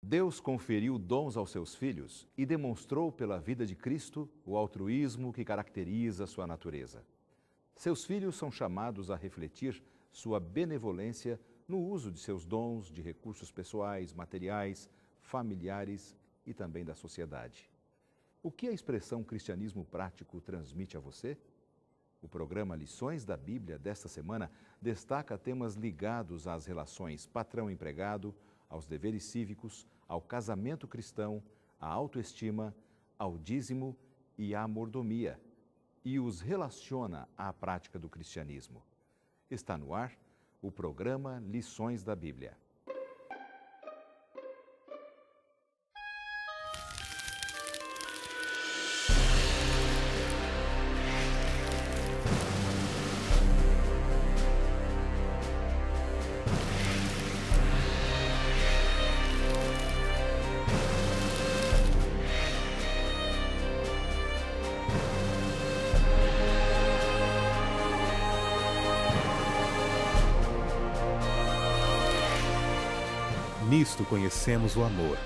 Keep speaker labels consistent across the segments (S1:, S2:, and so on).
S1: Deus conferiu dons aos seus filhos e demonstrou pela vida de Cristo o altruísmo que caracteriza sua natureza. Seus filhos são chamados a refletir sua benevolência no uso de seus dons, de recursos pessoais, materiais, familiares e também da sociedade. O que a expressão cristianismo prático transmite a você? O programa Lições da Bíblia desta semana destaca temas ligados às relações patrão-empregado, aos deveres cívicos, ao casamento cristão, à autoestima, ao dízimo e à mordomia, e os relaciona à prática do cristianismo. Está no ar o programa Lições da Bíblia.
S2: Nisto conhecemos o amor,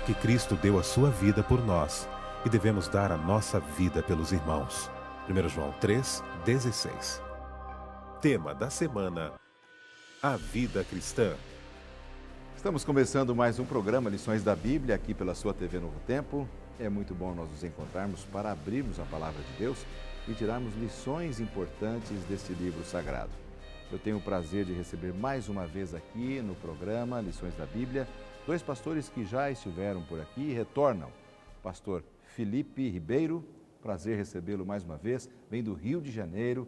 S2: que Cristo deu a sua vida por nós, e devemos dar a nossa vida pelos irmãos. 1 João 3,16. Tema da semana: a vida cristã.
S1: Estamos começando mais um programa Lições da Bíblia aqui pela sua TV Novo Tempo. É muito bom nós nos encontrarmos para abrirmos a Palavra de Deus e tirarmos lições importantes deste livro sagrado. Eu tenho o prazer de receber mais uma vez aqui no programa Lições da Bíblia dois pastores que já estiveram por aqui e retornam. Pastor Felipe Ribeiro, prazer recebê-lo mais uma vez, vem do Rio de Janeiro.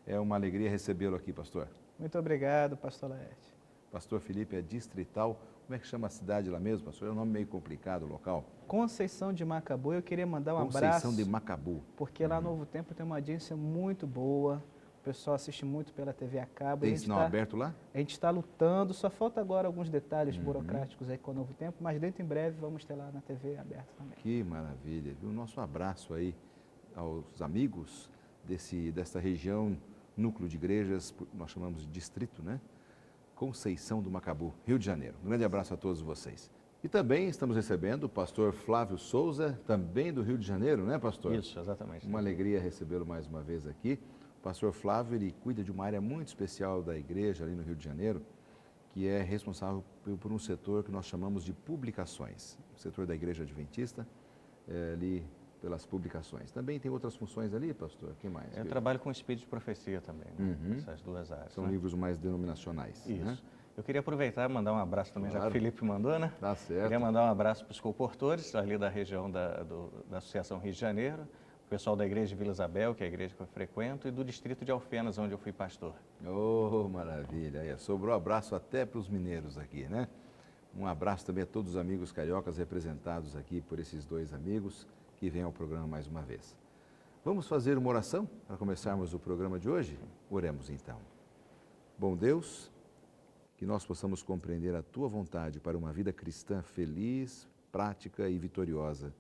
S1: É uma alegria recebê-lo aqui, pastor.
S3: Muito obrigado, pastor Laerte.
S1: Pastor Felipe é distrital. Como é que chama a cidade lá mesmo, pastor? É um nome meio complicado, o local.
S3: Conceição de Macabu. Eu queria mandar um abraço.
S1: Conceição de Macabu.
S3: Porque lá no Novo Tempo tem uma audiência muito boa. O pessoal assiste muito pela TV a cabo.
S1: Tem sinal aberto lá?
S3: A gente está lutando, só falta agora alguns detalhes burocráticos aí com o Novo Tempo, mas dentro em breve vamos ter lá na TV aberta também.
S1: Que maravilha, viu? Nosso abraço aí aos amigos desta região, núcleo de igrejas, nós chamamos de distrito, né? Conceição do Macabu, Rio de Janeiro. Um grande abraço a todos vocês. E também estamos recebendo o pastor Flávio Souza, também do Rio de Janeiro, né, pastor?
S4: Isso, exatamente.
S1: Uma alegria recebê-lo mais uma vez aqui. O pastor Flávio, ele cuida de uma área muito especial da igreja ali no Rio de Janeiro, que é responsável por um setor que nós chamamos de publicações. O setor da igreja adventista, ali pelas publicações. Também tem outras funções ali, pastor? Quem mais?
S4: Eu trabalho com espírito de profecia também, né? Essas duas áreas.
S1: São livros mais denominacionais.
S4: Isso.
S1: Né?
S4: Eu queria aproveitar e mandar um abraço também,
S1: Claro.
S4: já que o Felipe mandou, né?
S1: Tá certo.
S4: Queria mandar um abraço para os comportores ali da região da Associação Rio de Janeiro, o pessoal da igreja de Vila Isabel, que é a igreja que eu frequento, e do distrito de Alfenas, onde eu fui pastor.
S1: Oh, maravilha. Aí, sobrou abraço até para os mineiros aqui, né? Um abraço também a todos os amigos cariocas representados aqui por esses dois amigos que vêm ao programa mais uma vez. Vamos fazer uma oração para começarmos o programa de hoje? Oremos então. Bom Deus, que nós possamos compreender a Tua vontade para uma vida cristã feliz, prática e vitoriosa.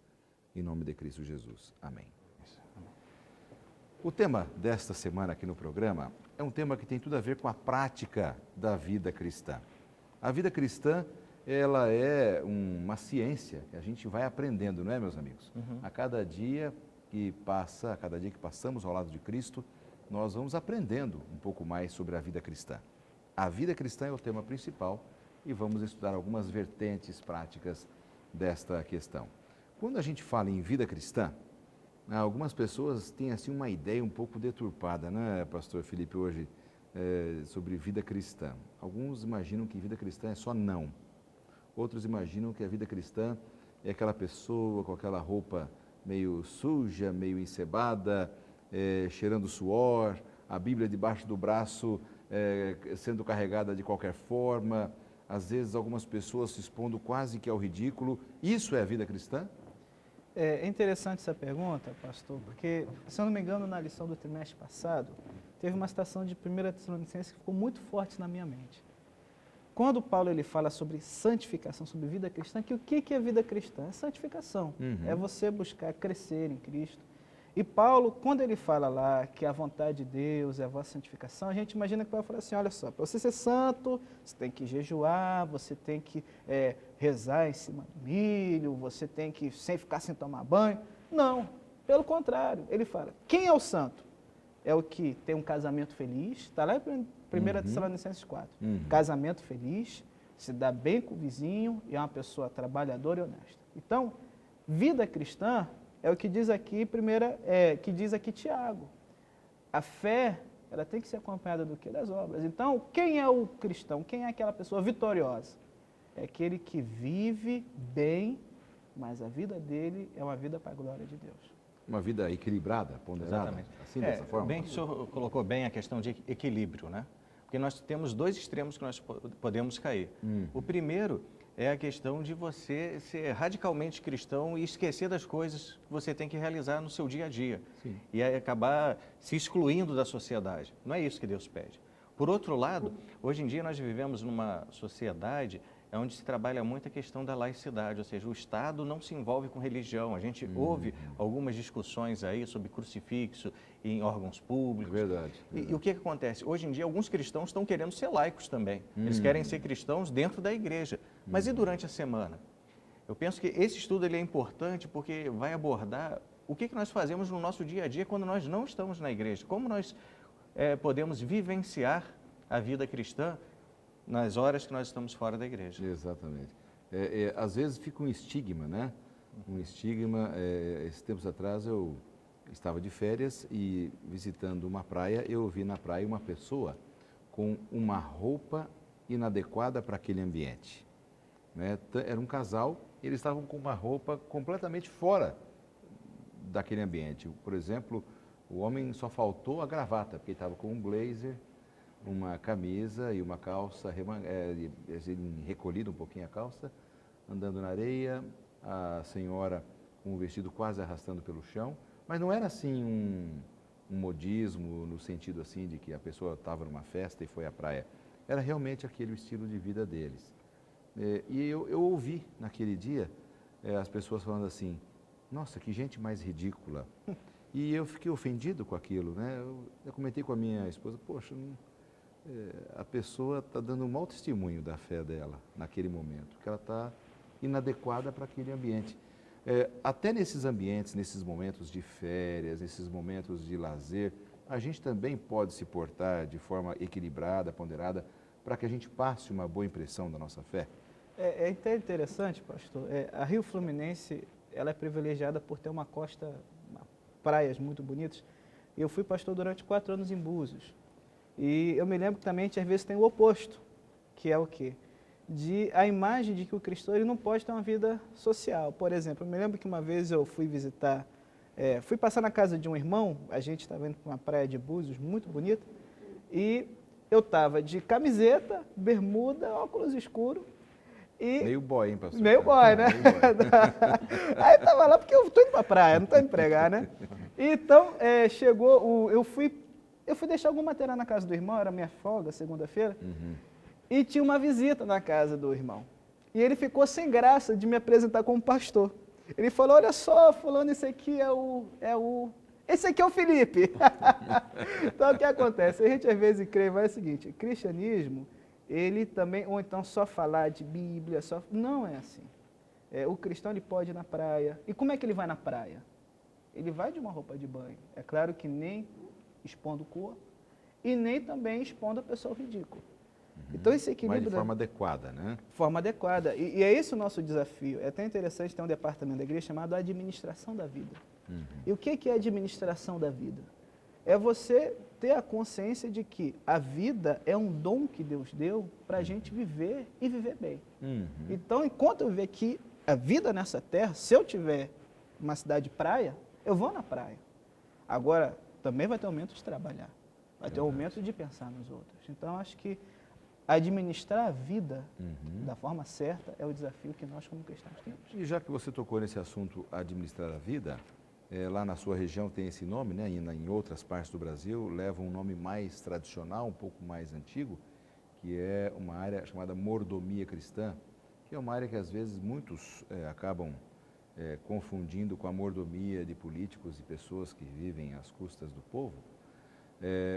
S1: Em nome de Cristo Jesus. Amém. O tema desta semana aqui no programa é um tema que tem tudo a ver com a prática da vida cristã. A vida cristã, ela é uma ciência que a gente vai aprendendo, não é, meus amigos? A cada dia que passa, a cada dia que passamos ao lado de Cristo, nós vamos aprendendo um pouco mais sobre a vida cristã. A vida cristã é o tema principal e vamos estudar algumas vertentes práticas desta questão. Quando a gente fala em vida cristã, algumas pessoas têm assim uma ideia um pouco deturpada, né, pastor Felipe, hoje, sobre vida cristã. Alguns imaginam que vida cristã é só não. Outros imaginam que a vida cristã é aquela pessoa com aquela roupa meio suja, meio encebada, cheirando suor, a Bíblia debaixo do braço, sendo carregada de qualquer forma. Às vezes algumas pessoas se expondo quase que ao ridículo. Isso é a vida cristã?
S3: É interessante essa pergunta, pastor, porque, se eu não me engano, na lição do trimestre passado, teve uma citação de 1 Tessalonicenses que ficou muito forte na minha mente. Quando Paulo ele fala sobre santificação, sobre vida cristã, que o que é vida cristã? É santificação. É você buscar crescer em Cristo. E Paulo, quando ele fala lá que a vontade de Deus é a vossa santificação, a gente imagina que Paulo fala assim, olha só, para você ser santo, você tem que jejuar, você tem que rezar em cima do milho, você tem que sem ficar sem tomar banho. Não, pelo contrário, ele fala, quem é o santo? É o que tem um casamento feliz, está lá em 1 Tessalonicenses 4. Casamento feliz, se dá bem com o vizinho e é uma pessoa trabalhadora e honesta. Então, vida cristã é o que diz aqui, que diz aqui Tiago. A fé, ela tem que ser acompanhada do quê? Das obras. Então, quem é o cristão? Quem é aquela pessoa vitoriosa? É aquele que vive bem, mas a vida dele é uma vida para a glória de Deus.
S1: Uma vida equilibrada, ponderada,
S4: Exatamente.
S1: assim, dessa forma?
S4: Bem que o senhor colocou bem a questão de equilíbrio, né? Porque nós temos dois extremos que nós podemos cair. O primeiro é a questão de você ser radicalmente cristão e esquecer das coisas que você tem que realizar no seu dia a dia.
S1: Sim.
S4: E aí acabar se excluindo da sociedade. Não é isso que Deus pede. Por outro lado, hoje em dia nós vivemos numa sociedade onde se trabalha muito a questão da laicidade, ou seja, o Estado não se envolve com religião. A gente ouve algumas discussões aí sobre crucifixo em órgãos públicos.
S1: Verdade.
S4: E o que acontece? Hoje em dia, alguns cristãos estão querendo ser laicos também. Eles querem ser cristãos dentro da igreja. Mas e durante a semana? Eu penso que esse estudo ele é importante porque vai abordar o que nós fazemos no nosso dia a dia quando nós não estamos na igreja. Como nós podemos vivenciar a vida cristã nas horas que nós estamos fora da igreja.
S1: Exatamente. Às vezes fica um estigma, né? Um estigma. Esses tempos atrás eu estava de férias e visitando uma praia, eu vi na praia uma pessoa com uma roupa inadequada para aquele ambiente. Né? Era um casal, eles estavam com uma roupa completamente fora daquele ambiente. Por exemplo, o homem só faltou a gravata, porque ele estava com um blazer, uma camisa e uma calça, recolhida um pouquinho a calça, andando na areia, a senhora com o vestido quase arrastando pelo chão, mas não era assim um modismo no sentido assim de que a pessoa estava numa festa e foi à praia. Era realmente aquele o estilo de vida deles. E eu ouvi naquele dia as pessoas falando assim, nossa, que gente mais ridícula. E eu fiquei ofendido com aquilo, né? Eu comentei com a minha esposa, poxa, a pessoa está dando um mau testemunho da fé dela naquele momento, que ela está inadequada para aquele ambiente. Até nesses ambientes, nesses momentos de férias, nesses momentos de lazer, a gente também pode se portar de forma equilibrada, ponderada, para que a gente passe uma boa impressão da nossa fé.
S3: É até interessante, pastor, a Rio Fluminense, ela é privilegiada por ter uma costa, praias muito bonitas. Eu fui pastor durante 4 anos em Búzios. E eu me lembro que também, às vezes, tem o oposto, que é o quê? A imagem de que o cristão ele não pode ter uma vida social. Por exemplo, eu me lembro que uma vez eu fui visitar, fui passar na casa de um irmão, a gente estava indo para uma praia de Búzios, muito bonita, e eu estava de camiseta, bermuda, óculos escuros.
S1: Meio boy, hein, pastor?
S3: Meio boy, né? Meio boy. Aí eu estava lá porque eu estou indo para a praia, não estou indo pregar, né? Então, eu fui deixar algum material na casa do irmão, era minha folga, segunda-feira, e tinha uma visita na casa do irmão. E ele ficou sem graça de me apresentar como pastor. Ele falou, olha só, fulano, esse aqui esse aqui é o Felipe. Então, o que acontece? A gente às vezes crê, mas é o seguinte, cristianismo, ele também, ou então só falar de Bíblia, não é assim. O cristão ele pode ir na praia. E como é que ele vai na praia? Ele vai de uma roupa de banho. É claro que nem expondo o corpo e nem também expondo a pessoa ao ridículo. Então esse equilíbrio...
S1: Mas de forma adequada, né?
S3: Forma adequada. E é esse o nosso desafio. É até interessante ter um departamento da igreja chamado Administração da Vida. E o que é a administração da vida? É você ter a consciência de que a vida é um dom que Deus deu para a gente viver e viver bem. Então, enquanto eu viver aqui a vida nessa terra, se eu tiver uma cidade de praia, eu vou na praia. Agora, também vai ter um momento de trabalhar, vai ter um momento de pensar nos outros. Então, acho que administrar a vida da forma certa é o desafio que nós, como cristãos, temos.
S1: E já que você tocou nesse assunto, administrar a vida, lá na sua região tem esse nome, né? Em outras partes do Brasil, leva um nome mais tradicional, um pouco mais antigo, que é uma área chamada mordomia cristã, que é uma área que às vezes muitos acabam confundindo com a mordomia de políticos e pessoas que vivem às custas do povo.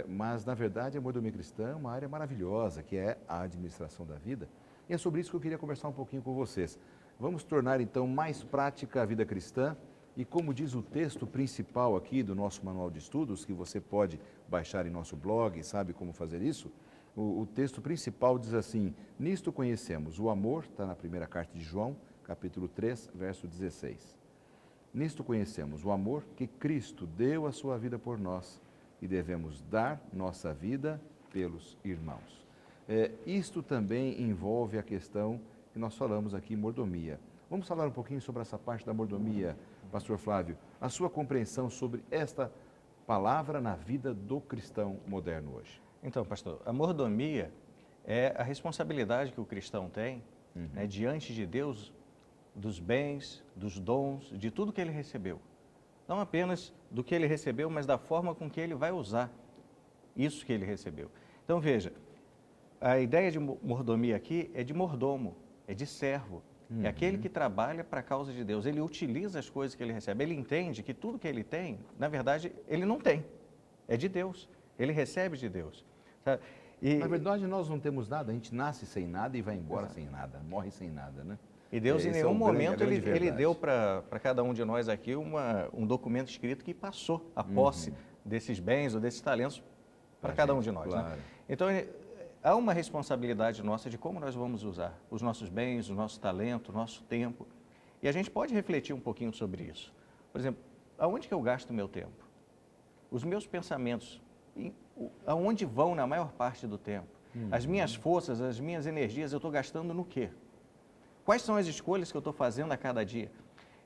S1: Mas, na verdade, a mordomia cristã é uma área maravilhosa, que é a administração da vida. E é sobre isso que eu queria conversar um pouquinho com vocês. Vamos tornar, então, mais prática a vida cristã. E como diz o texto principal aqui do nosso manual de estudos, que você pode baixar em nosso blog, sabe como fazer isso? O texto principal diz assim: nisto conhecemos o amor, está na primeira carta de João, capítulo 3, verso 16. Nisto conhecemos o amor que Cristo deu a sua vida por nós e devemos dar nossa vida pelos irmãos. Isto também envolve a questão que nós falamos aqui, mordomia. Vamos falar um pouquinho sobre essa parte da mordomia, Pastor Flávio, a sua compreensão sobre esta palavra na vida do cristão moderno hoje.
S4: Então, pastor, a mordomia é a responsabilidade que o cristão tem, né, diante de Deus, dos bens, dos dons, de tudo que ele recebeu. Não apenas do que ele recebeu, mas da forma com que ele vai usar isso que ele recebeu. Então, veja, a ideia de mordomia aqui é de mordomo, é de servo. É aquele que trabalha para a causa de Deus. Ele utiliza as coisas que ele recebe. Ele entende que tudo que ele tem, na verdade, ele não tem. É de Deus. Ele recebe de Deus. Sabe?
S1: Na verdade, nós não temos nada. A gente nasce sem nada e vai embora sem nada. Morre sem nada, né?
S4: E Deus, em nenhum momento, ele deu para cada um de nós aqui um documento escrito que passou a posse desses bens ou desses talentos para cada um de nós. Claro. Né? Então, há uma responsabilidade nossa de como nós vamos usar os nossos bens, o nosso talento, o nosso tempo. E a gente pode refletir um pouquinho sobre isso. Por exemplo, aonde que eu gasto o meu tempo? Os meus pensamentos, aonde vão na maior parte do tempo? As minhas forças, as minhas energias, eu estou gastando no quê? Quais são as escolhas que eu estou fazendo a cada dia?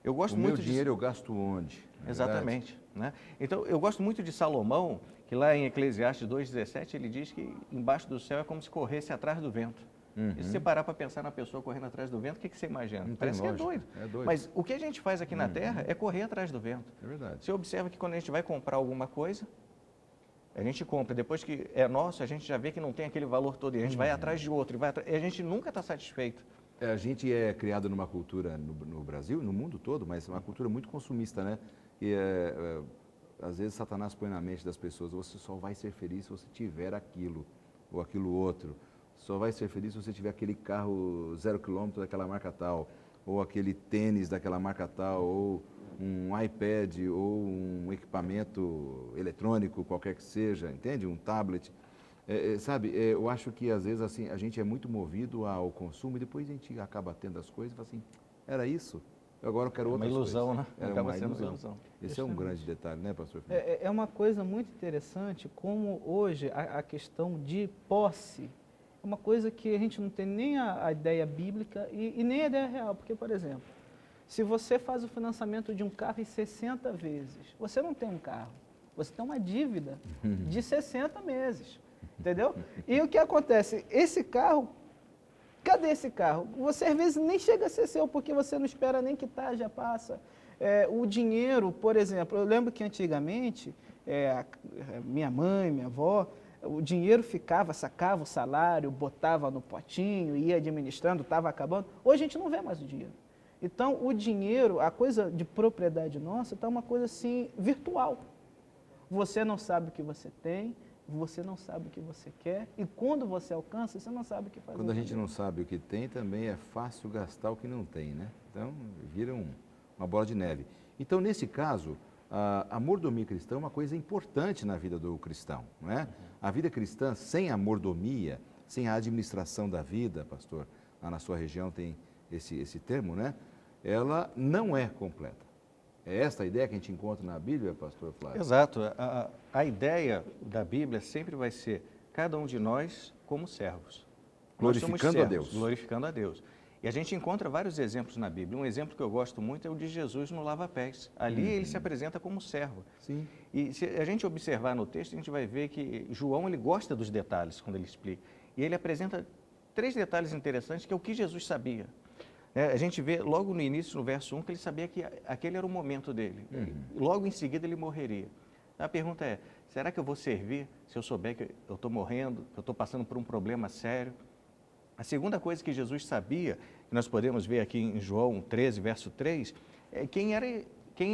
S4: Eu gosto muito
S1: meu dinheiro eu gasto onde?
S4: Exatamente. Né? Então, eu gosto muito de Salomão, que lá em Eclesiastes 2,17, ele diz que embaixo do céu é como se corresse atrás do vento. E se você parar para pensar na pessoa correndo atrás do vento, o que você imagina? Parece que é doido. Mas o que a gente faz aqui na Terra é correr atrás do vento.
S1: É verdade.
S4: Você observa que quando a gente vai comprar alguma coisa, a gente compra, depois que é nosso, a gente já vê que não tem aquele valor todo, e a gente vai atrás de outro, e a gente nunca está satisfeito.
S1: A gente é criado numa cultura no Brasil, no mundo todo, mas uma cultura muito consumista, né? E às vezes Satanás põe na mente das pessoas: você só vai ser feliz se você tiver aquilo ou aquilo outro. Só vai ser feliz se você tiver aquele carro 0 km daquela marca tal, ou aquele tênis daquela marca tal, ou um iPad, ou um equipamento eletrônico, qualquer que seja, entende? Um tablet. Sabe, eu acho que às vezes assim, a gente é muito movido ao consumo e depois a gente acaba tendo as coisas e fala assim: era isso? Agora eu quero outras coisas.
S4: É uma ilusão, né?
S1: Acaba sendo uma ilusão. Esse é um grande detalhe, né, pastor Felipe?
S3: É uma coisa muito interessante como hoje a questão de posse é uma coisa que a gente não tem nem a ideia bíblica e nem a ideia real. Porque, por exemplo, se você faz o financiamento de um carro em 60 vezes, você não tem um carro, você tem uma dívida de 60 meses. Entendeu? E o que acontece? Esse carro, cadê esse carro? Você às vezes nem chega a ser seu, porque você não espera nem quitar, já passa. O dinheiro, por exemplo, eu lembro que antigamente, minha mãe, minha avó, o dinheiro sacava o salário, botava no potinho, ia administrando, estava acabando. Hoje a gente não vê mais o dinheiro. Então, o dinheiro, a coisa de propriedade nossa, está uma coisa assim, virtual. Você não sabe o que você tem, você não sabe o que você quer, e quando você alcança, você não sabe o que fazer.
S1: Quando a gente não sabe o que tem, também é fácil gastar o que não tem, né? Então, vira uma bola de neve. Então, nesse caso, a mordomia cristã é uma coisa importante na vida do cristão, não é? A vida cristã, sem a mordomia, sem a administração da vida, pastor, lá na sua região tem esse termo, né? Ela não é completa. É esta a ideia que a gente encontra na Bíblia, pastor Flávio?
S4: Exato. A ideia da Bíblia sempre vai ser cada um de nós como servos.
S1: Glorificando a Deus.
S4: Glorificando a Deus. E a gente encontra vários exemplos na Bíblia. Um exemplo que eu gosto muito é o de Jesus no lava-pés. Ali ele se apresenta como servo.
S1: Sim.
S4: E se a gente observar no texto, a gente vai ver que João ele gosta dos detalhes quando ele explica. E ele apresenta 3 detalhes interessantes que é o que Jesus sabia. A gente vê logo no início, no verso 1, que ele sabia que aquele era o momento dele. Logo em seguida ele morreria. A pergunta é: será que eu vou servir se eu souber que eu estou morrendo, que eu estou passando por um problema sério? A segunda coisa que Jesus sabia, que nós podemos ver aqui em João 13, verso 3, quem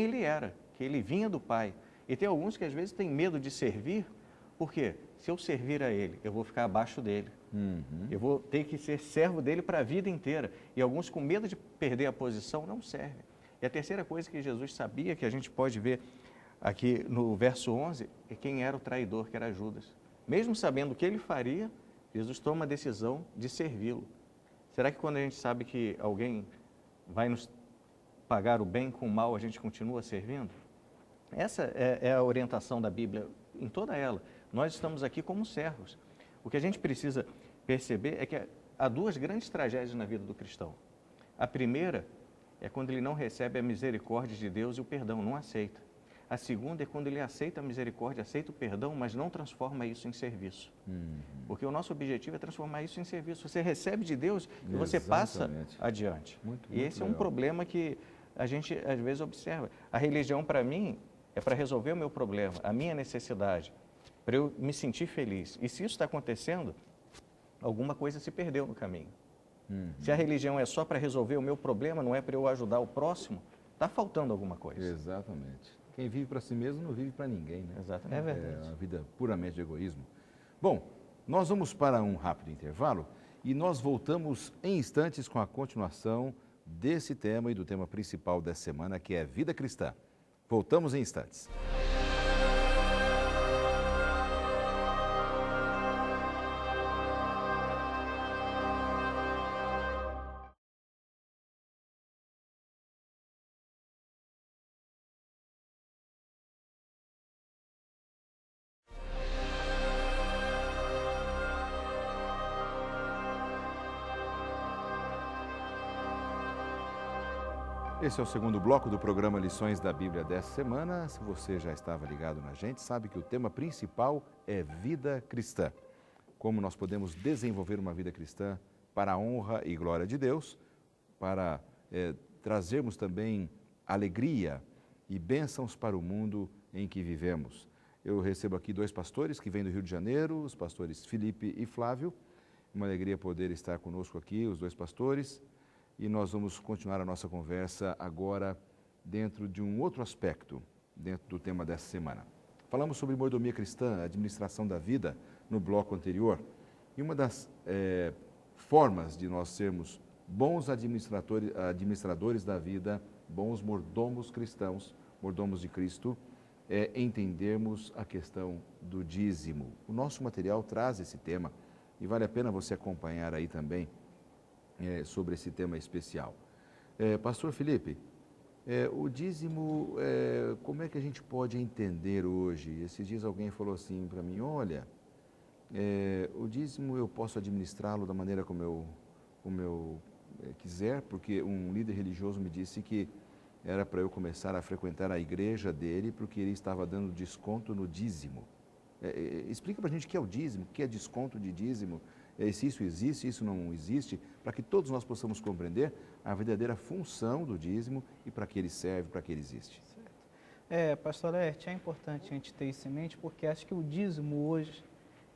S4: ele era, que ele vinha do Pai. E tem alguns que às vezes têm medo de servir, porque se eu servir a ele, eu vou ficar abaixo dele. Eu vou ter que ser servo dele para a vida inteira. E alguns com medo de perder a posição não servem. E a terceira coisa que Jesus sabia, que a gente pode ver aqui no verso 11, é quem era o traidor, que era Judas. Mesmo sabendo o que ele faria, Jesus toma a decisão de servi-lo. Será que quando a gente sabe que alguém vai nos pagar o bem com o mal, a gente continua servindo? Essa é a orientação da Bíblia, em toda ela. Nós estamos aqui como servos. O que a gente precisa perceber é que há duas grandes tragédias na vida do cristão. A primeira é quando ele não recebe a misericórdia de Deus e o perdão, não aceita. A segunda é quando ele aceita a misericórdia, aceita o perdão, mas não transforma isso em serviço. Porque o nosso objetivo é transformar isso em serviço. Você recebe de Deus e você passa adiante. E esse é um problema que a gente às vezes observa. A religião, para mim, é para resolver o meu problema, a minha necessidade, para eu me sentir feliz. E se isso está acontecendo, alguma coisa se perdeu no caminho. Se a religião é só para resolver o meu problema, não é para eu ajudar o próximo, está faltando alguma coisa.
S1: Exatamente. Quem vive para si mesmo não vive para ninguém, né?
S4: Exatamente.
S3: É verdade.
S1: É uma vida puramente de egoísmo. Bom, nós vamos para um rápido intervalo e nós voltamos em instantes com a continuação desse tema e do tema principal dessa semana, que é vida cristã. Voltamos em instantes. Esse é o segundo bloco do programa Lições da Bíblia dessa semana. Se você já estava ligado na gente, sabe que o tema principal é vida cristã. Como nós podemos desenvolver uma vida cristã para a honra e glória de Deus, para trazermos também alegria e bênçãos para o mundo em que vivemos. Eu recebo aqui dois pastores que vêm do Rio de Janeiro, os pastores Felipe e Flávio. Uma alegria poder estar conosco aqui, os dois pastores. E nós vamos continuar a nossa conversa agora dentro de um outro aspecto, dentro do tema dessa semana. Falamos sobre mordomia cristã, administração da vida, no bloco anterior. E uma das formas de nós sermos bons administradores da vida, bons mordomos cristãos, mordomos de Cristo, é entendermos a questão do dízimo. O nosso material traz esse tema e vale a pena você acompanhar aí também sobre esse tema especial. Pastor Felipe, o dízimo, como é que a gente pode entender hoje? Esses dias alguém falou assim para mim, olha, o dízimo eu posso administrá-lo da maneira como eu quiser, porque um líder religioso me disse que era para eu começar a frequentar a igreja dele, porque ele estava dando desconto no dízimo. Explica para a gente o que é o dízimo, o que é desconto de dízimo, se isso existe, se isso não existe, para que todos nós possamos compreender a verdadeira função do dízimo e para que ele serve, para que ele existe.
S3: Certo. Pastor Laerte, é importante a gente ter isso em mente, porque acho que o dízimo hoje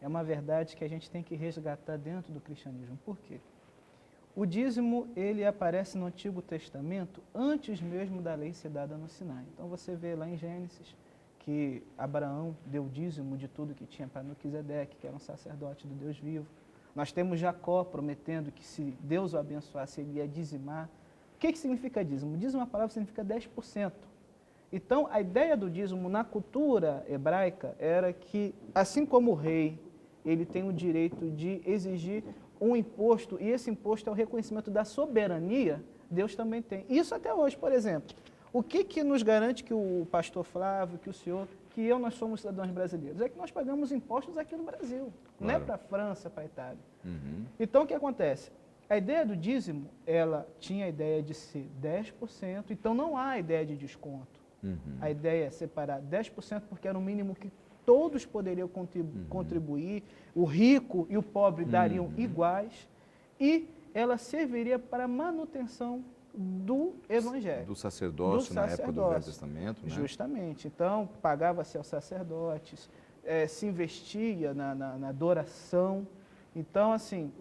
S3: é uma verdade que a gente tem que resgatar dentro do cristianismo. Por quê? O dízimo, ele aparece no Antigo Testamento antes mesmo da lei ser dada no Sinai. Então você vê lá em Gênesis que Abraão deu dízimo de tudo que tinha para Melquisedeque, que era um sacerdote do Deus vivo. Nós temos Jacó prometendo que se Deus o abençoasse, ele ia dizimar. O que significa dízimo? Dízimo, a palavra significa 10%. Então, a ideia do dízimo na cultura hebraica era que, assim como o rei, ele tem o direito de exigir um imposto, e esse imposto é o reconhecimento da soberania, Deus também tem. Isso até hoje, por exemplo. O que nos garante que o pastor Flávio, que o senhor, que nós somos cidadãos brasileiros? É que nós pagamos impostos aqui no Brasil, claro. Não é para a França, para a Itália. Então, o que acontece? A ideia do dízimo, ela tinha a ideia de ser 10%, então não há ideia de desconto. A ideia é separar 10% porque era o mínimo que todos poderiam contribuir, o rico e o pobre dariam iguais, e ela serviria para a manutenção do Evangelho.
S1: Do sacerdócio na época do Velho Testamento, né? Justamente.
S3: Então, pagava-se aos sacerdotes, se investia na adoração. Então, assim,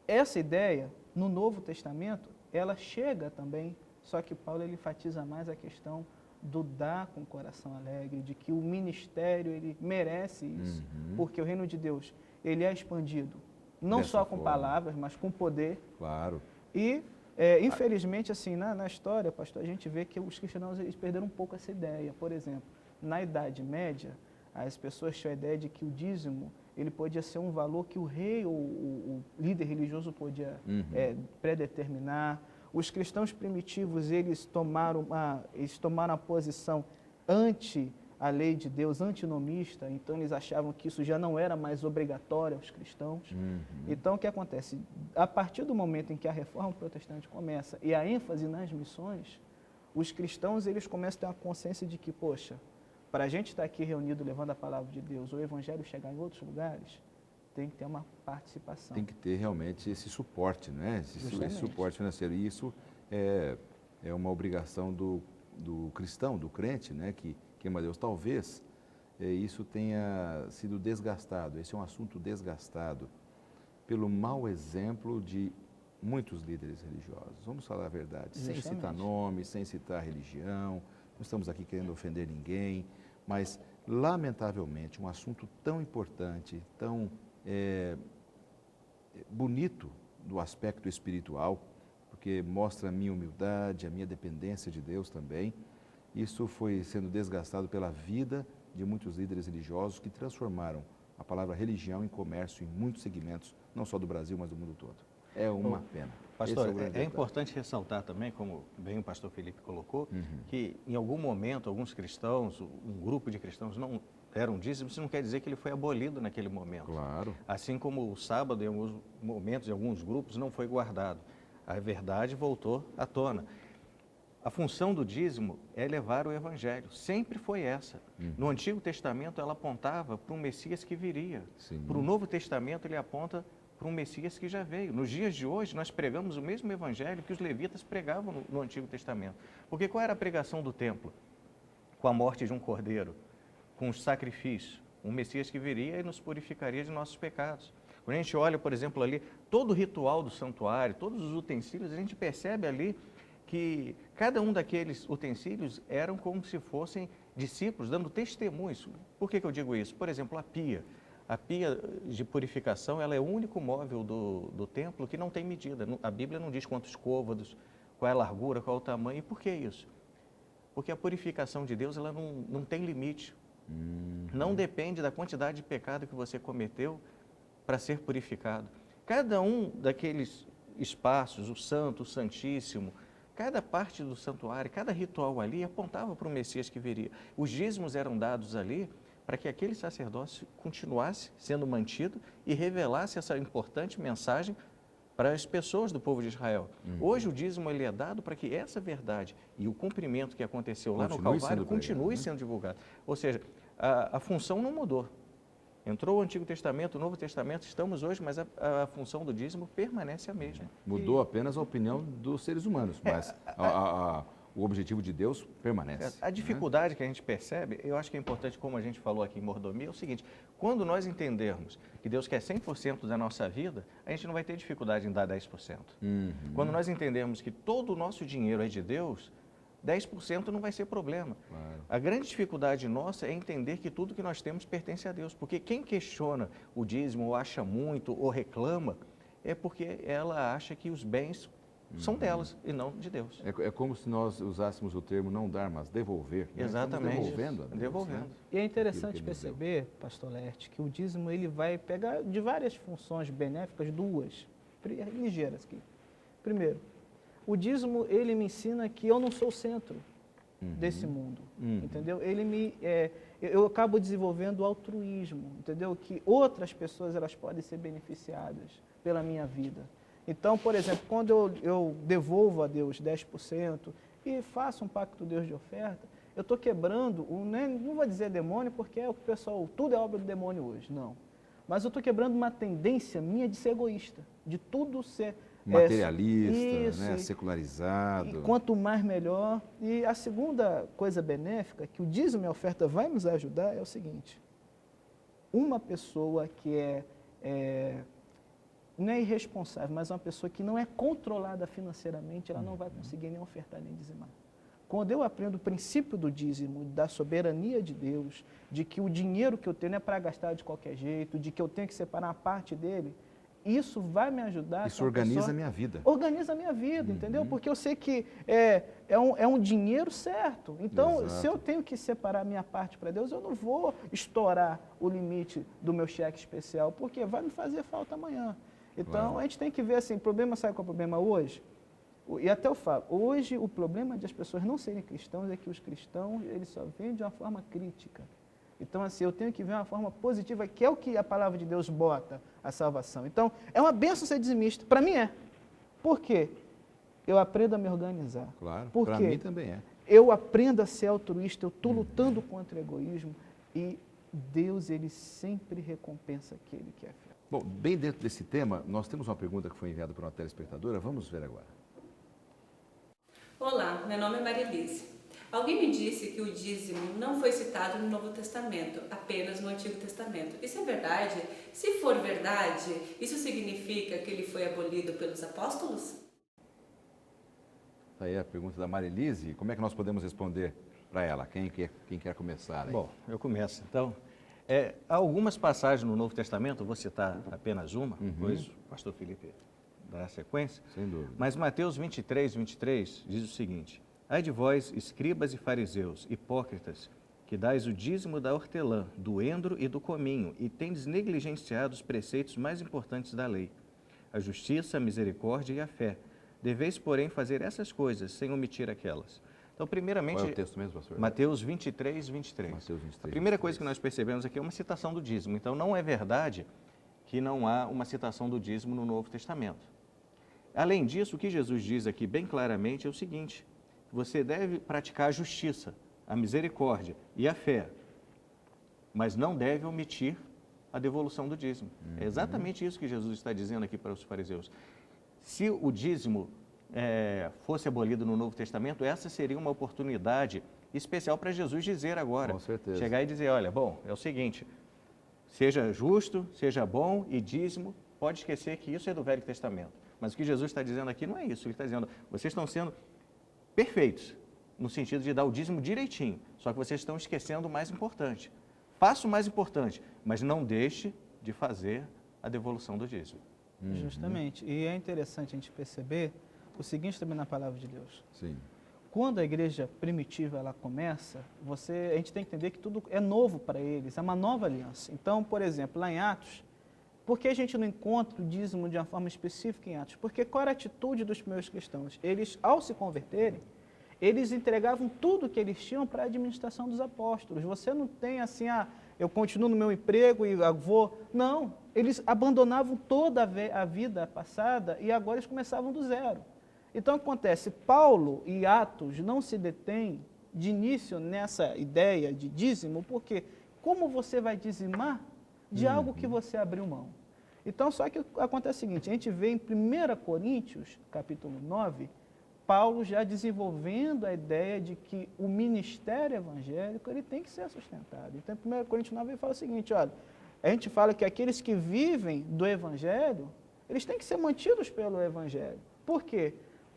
S3: essa ideia, no Novo Testamento, ela chega também Só que Paulo ele enfatiza mais a questão do dar com o coração alegre, de que o ministério ele merece isso, porque o reino de Deus ele é expandido, não
S1: Dessa
S3: só com
S1: forma.
S3: palavras, mas com poder.
S1: Claro.
S3: E, infelizmente, assim, na história, pastor, a gente vê que os cristãos eles perderam um pouco essa ideia. Por exemplo, na Idade Média, as pessoas tinham a ideia de que o dízimo ele podia ser um valor que o rei ou o líder religioso podia predeterminar. Os cristãos primitivos eles tomaram a posição anti a lei de Deus, antinomista, então eles achavam que isso já não era mais obrigatório aos cristãos. Então o que acontece? A partir do momento em que a reforma protestante começa e a ênfase nas missões, os cristãos eles começam a ter uma consciência de que, poxa, para a gente estar aqui reunido levando a palavra de Deus, o evangelho chegar em outros lugares, tem que ter uma participação.
S1: Tem que ter realmente esse suporte, né? Esse suporte financeiro. E isso é uma obrigação do cristão, do crente, né? Que ama Deus. Talvez isso tenha sido desgastado, esse é um assunto desgastado pelo mau exemplo de muitos líderes religiosos. Vamos falar a verdade, sem citar nomes, sem citar religião, não estamos aqui querendo ofender ninguém, mas, lamentavelmente, um assunto tão importante, tão bonito do aspecto espiritual, porque mostra a minha humildade, a minha dependência de Deus também, isso foi sendo desgastado pela vida de muitos líderes religiosos que transformaram a palavra religião em comércio em muitos segmentos, não só do Brasil, mas do mundo todo. É uma pena.
S4: Pastor, é importante ressaltar também, como bem o pastor Felipe colocou, que em algum momento alguns cristãos, um grupo de cristãos não deram dízimo, isso não quer dizer que ele foi abolido naquele momento.
S1: Claro.
S4: Assim como o sábado, em alguns momentos, em alguns grupos, não foi guardado. A verdade voltou à tona. A função do dízimo é levar o evangelho, sempre foi essa. No Antigo Testamento ela apontava para um Messias que viria. Para o Novo Testamento ele aponta para um Messias que já veio. Nos dias de hoje nós pregamos o mesmo evangelho que os levitas pregavam no Antigo Testamento. Porque qual era a pregação do templo? Com a morte de um cordeiro, com os sacrifícios, um Messias que viria e nos purificaria de nossos pecados. Quando a gente olha, por exemplo, ali, todo o ritual do santuário, todos os utensílios, a gente percebe ali que cada um daqueles utensílios eram como se fossem discípulos, dando testemunhos. Por que eu digo isso? Por exemplo, a pia. A pia de purificação, ela é o único móvel do templo que não tem medida. A Bíblia não diz quantos côvados, qual é a largura, qual é o tamanho. E por que isso? Porque a purificação de Deus, ela não tem limite. Não depende da quantidade de pecado que você cometeu para ser purificado. Cada um daqueles espaços, o santo, o santíssimo, cada parte do santuário, cada ritual ali apontava para o Messias que viria. Os dízimos eram dados ali para que aquele sacerdócio continuasse sendo mantido e revelasse essa importante mensagem para as pessoas do povo de Israel. Hoje o dízimo ele é dado para que essa verdade e o cumprimento que aconteceu lá no Calvário continue sendo divulgado. Ou seja, a função não mudou. Entrou o Antigo Testamento, o Novo Testamento, estamos hoje, mas a função do dízimo permanece a mesma.
S1: Mudou apenas a opinião dos seres humanos, mas o objetivo de Deus permanece.
S4: A dificuldade que a gente percebe, eu acho que é importante, como a gente falou aqui em mordomia, é o seguinte: quando nós entendermos que Deus quer 100% da nossa vida, a gente não vai ter dificuldade em dar 10%. Quando nós entendermos que todo o nosso dinheiro é de Deus, 10% não vai ser problema.
S1: Claro.
S4: A grande dificuldade nossa é entender que tudo que nós temos pertence a Deus, porque quem questiona o dízimo, ou acha muito, ou reclama, é porque ela acha que os bens são delas e não de Deus.
S1: É como se nós usássemos o termo não dar, mas devolver. Né?
S4: Exatamente.
S1: Estamos devolvendo a Deus,
S4: devolvendo.
S1: né?
S3: E é interessante perceber, pastor Lerte, que o dízimo ele vai pegar de várias funções benéficas, duas ligeiras aqui. Primeiro, o dízimo ele me ensina que eu não sou o centro desse mundo, entendeu? Eu acabo desenvolvendo altruísmo, entendeu? Que outras pessoas elas podem ser beneficiadas pela minha vida. Então, por exemplo, quando eu devolvo a Deus 10% e faço um pacto com Deus de oferta, eu estou quebrando, não vou dizer demônio, porque o pessoal, tudo é obra do demônio hoje, não. Mas eu estou quebrando uma tendência minha de ser egoísta, de tudo ser
S1: materialista, né? Secularizado.
S3: E quanto mais, melhor. E a segunda coisa benéfica, que o dízimo e a oferta vai nos ajudar, é o seguinte: uma pessoa que não é irresponsável, mas uma pessoa que não é controlada financeiramente, ela não vai conseguir nem ofertar nem dizimar. Quando eu aprendo o princípio do dízimo, da soberania de Deus, de que o dinheiro que eu tenho não é para gastar de qualquer jeito, de que eu tenho que separar uma parte dele, isso vai me ajudar.
S1: Isso organiza a minha vida.
S3: Organiza a minha vida, entendeu? Porque eu sei que é um dinheiro certo. Então,
S1: Exato.
S3: se eu tenho que separar a minha parte para Deus, eu não vou estourar o limite do meu cheque especial, porque vai me fazer falta amanhã. Então,
S1: Claro.
S3: a gente tem que ver assim, sabe qual é o problema hoje? E até eu falo, hoje o problema de as pessoas não serem cristãos é que os cristãos, eles só veem de uma forma crítica. Então, assim, eu tenho que ver uma forma positiva, que é o que a palavra de Deus bota, a salvação. Então, é uma bênção ser dizimista. Para mim é. Por quê? Eu aprendo a me organizar.
S1: Claro,
S3: Por
S1: para
S3: quê?
S1: mim também é.
S3: Eu aprendo a ser altruísta, eu estou lutando contra o egoísmo e Deus, ele sempre recompensa aquele que é fiel.
S1: Bom, bem dentro desse tema, nós temos uma pergunta que foi enviada por uma telespectadora, vamos ver agora.
S5: Olá, meu nome é Marilise. Alguém me disse que o dízimo não foi citado no Novo Testamento, apenas no Antigo Testamento. Isso é verdade? Se for verdade, isso significa que ele foi abolido pelos apóstolos?
S1: Está aí a pergunta da Marilise, como é que nós podemos responder para ela? Quem quer começar aí?
S4: Bom, eu começo então. Há algumas passagens no Novo Testamento, vou citar apenas uma, depois o pastor Felipe dará sequência.
S1: Sem dúvida.
S4: Mas Mateus 23 diz o seguinte: ai de vós, escribas e fariseus, hipócritas, que dais o dízimo da hortelã, do endro e do cominho, e tendes negligenciado os preceitos mais importantes da lei, a justiça, a misericórdia e a fé. Deveis, porém, fazer essas coisas, sem omitir aquelas. Então, primeiramente,
S1: Qual é o texto mesmo, pastor?
S4: Mateus 23.
S1: Mateus 23.
S4: A primeira coisa que nós percebemos aqui é uma citação do dízimo. Então, não é verdade que não há uma citação do dízimo no Novo Testamento. Além disso, o que Jesus diz aqui bem claramente é o seguinte: você deve praticar a justiça, a misericórdia e a fé, mas não deve omitir a devolução do dízimo. É exatamente isso que Jesus está dizendo aqui para os fariseus. Se o dízimo fosse abolido no Novo Testamento, essa seria uma oportunidade especial para Jesus dizer agora.
S1: Com certeza.
S4: Chegar e dizer, olha, bom, é o seguinte, seja justo, seja bom e dízimo, pode esquecer que isso é do Velho Testamento. Mas o que Jesus está dizendo aqui não é isso. Ele está dizendo, vocês estão sendo perfeitos, no sentido de dar o dízimo direitinho, só que vocês estão esquecendo o mais importante. Faça o mais importante, mas não deixe de fazer a devolução do dízimo.
S3: Justamente. E é interessante a gente perceber o seguinte também na palavra de Deus.
S1: Sim.
S3: Quando a igreja primitiva ela começa, a gente tem que entender que tudo é novo para eles, é uma nova aliança. Então, por exemplo, lá em Atos, por que a gente não encontra o dízimo de uma forma específica em Atos? Porque qual era a atitude dos primeiros cristãos? Eles, ao se converterem, eles entregavam tudo que eles tinham para a administração dos apóstolos. Você não tem assim, eu continuo no meu emprego e vou... Não, eles abandonavam toda a vida passada e agora eles começavam do zero. Então, acontece, Paulo e Atos não se detêm de início nessa ideia de dízimo, porque como você vai dizimar de algo que você abriu mão? Então, só que acontece o seguinte, a gente vê em 1 Coríntios, capítulo 9, Paulo já desenvolvendo a ideia de que o ministério evangélico ele tem que ser sustentado. Então, em 1 Coríntios 9, ele fala o seguinte, olha, a gente fala que aqueles que vivem do evangelho, eles têm que ser mantidos pelo evangelho. Por quê?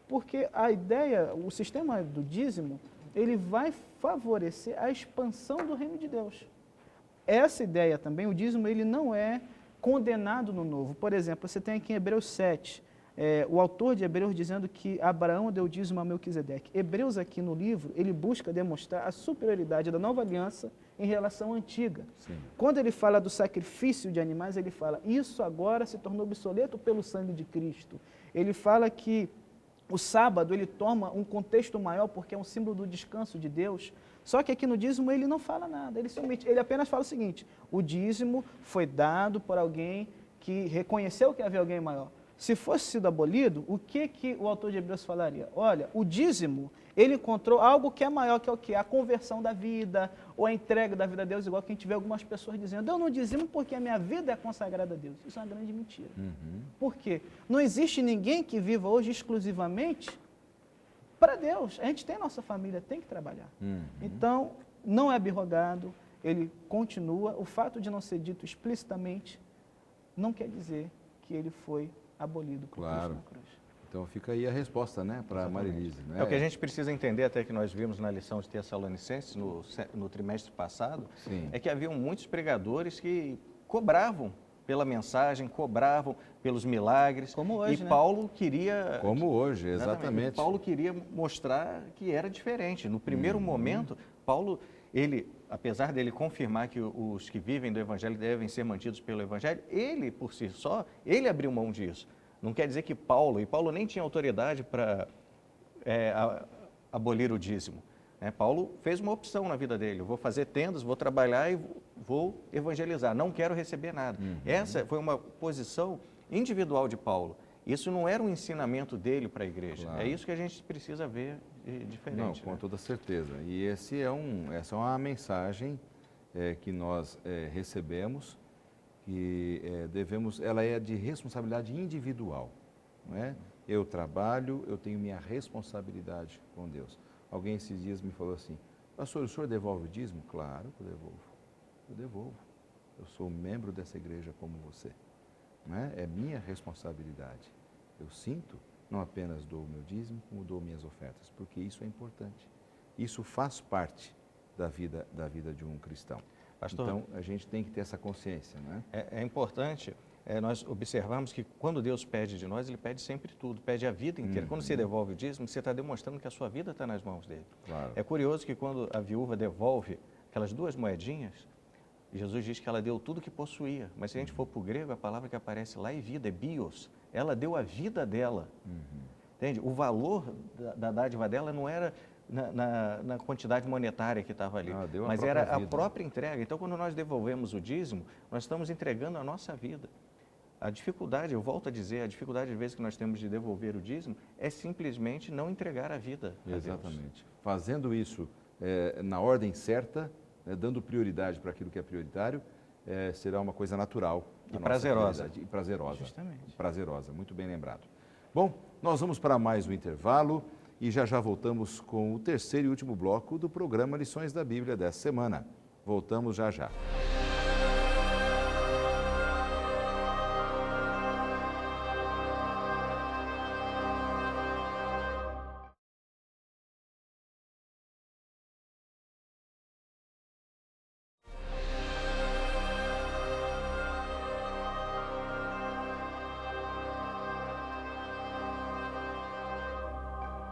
S3: Porque a ideia, o sistema do dízimo, ele vai favorecer a expansão do reino de Deus. Essa ideia também, o dízimo, ele não é condenado no Novo. Por exemplo, você tem aqui em Hebreus 7, o autor de Hebreus dizendo que Abraão deu dízimo a Melquisedeque. Hebreus aqui no livro, ele busca demonstrar a superioridade da nova aliança em relação à antiga.
S1: Sim.
S3: Quando ele fala do sacrifício de animais, ele fala, isso agora se tornou obsoleto pelo sangue de Cristo. Ele fala que o sábado, ele toma um contexto maior porque é um símbolo do descanso de Deus. Só que aqui no dízimo ele não fala nada, ele apenas fala o seguinte, o dízimo foi dado por alguém que reconheceu que havia alguém maior. Se fosse sido abolido, o que o autor de Hebreus falaria? Olha, o dízimo, ele encontrou algo que é maior, que é o quê? A conversão da vida, ou a entrega da vida a Deus, igual que a gente vê algumas pessoas dizendo, eu não dizimo porque a minha vida é consagrada a Deus. Isso é uma grande mentira. Por quê? Não existe ninguém que viva hoje exclusivamente para Deus. A gente tem nossa família, tem que trabalhar. Então, não é abrogado, ele continua. O fato de não ser dito explicitamente não quer dizer que ele foi abolido por
S1: Claro.
S3: Cristo na cruz.
S1: Então fica aí a resposta, né, para a Marilise. Né?
S4: É o que a gente precisa entender, até que nós vimos na lição de Tessalonicenses, no trimestre passado,
S1: Sim.
S4: é que haviam muitos pregadores que cobravam pela mensagem, cobravam pelos milagres.
S3: Como hoje,
S4: e
S3: né?
S4: Paulo queria...
S1: Como hoje, exatamente.
S4: E Paulo queria mostrar que era diferente. No primeiro momento, Paulo, ele, apesar dele confirmar que os que vivem do Evangelho devem ser mantidos pelo Evangelho, ele, por si só, ele abriu mão disso. Não quer dizer que Paulo nem tinha autoridade para abolir o dízimo. Paulo fez uma opção na vida dele: eu vou fazer tendas, vou trabalhar e vou evangelizar, não quero receber nada. Essa foi uma posição individual de Paulo. Isso não era um ensinamento dele para a igreja.
S1: Claro.
S4: É isso que a gente precisa ver de diferente.
S1: Não, com toda certeza. E essa é uma mensagem que nós recebemos, que ela é de responsabilidade individual, não é? Eu trabalho, eu tenho minha responsabilidade com Deus. Alguém esses dias me falou assim: pastor, o senhor devolve o dízimo? Claro que eu devolvo. Eu devolvo. Eu sou membro dessa igreja como você. Não é? É minha responsabilidade. Eu sinto, não apenas dou o meu dízimo, como dou minhas ofertas, porque isso é importante. Isso faz parte da vida de um cristão.
S4: Pastor,
S1: então, a gente tem que ter essa consciência, né?
S4: É importante nós observarmos que quando Deus pede de nós, Ele pede sempre tudo, pede a vida inteira. Quando você devolve o dízimo, você está demonstrando que a sua vida está nas mãos dele.
S1: Claro.
S4: É curioso que quando a viúva devolve aquelas 2 moedinhas, Jesus diz que ela deu tudo que possuía. Mas se a gente for para o grego, a palavra que aparece lá é vida, é bios. Ela deu a vida dela. Entende? O valor da dádiva dela não era na quantidade monetária que estava ali, mas era a própria entrega. Então, quando nós devolvemos o dízimo, nós estamos entregando a nossa vida. A dificuldade, eu volto a dizer, a dificuldade às vezes que nós temos de devolver o dízimo é simplesmente não entregar a vida a Deus.
S1: Exatamente. Fazendo isso na ordem certa, dando prioridade para aquilo que é prioritário, será uma coisa natural.
S4: E prazerosa.
S1: E prazerosa.
S3: Justamente.
S1: Prazerosa, muito bem lembrado. Bom, nós vamos para mais um intervalo e já voltamos com o terceiro e último bloco do programa Lições da Bíblia dessa semana. Voltamos já já.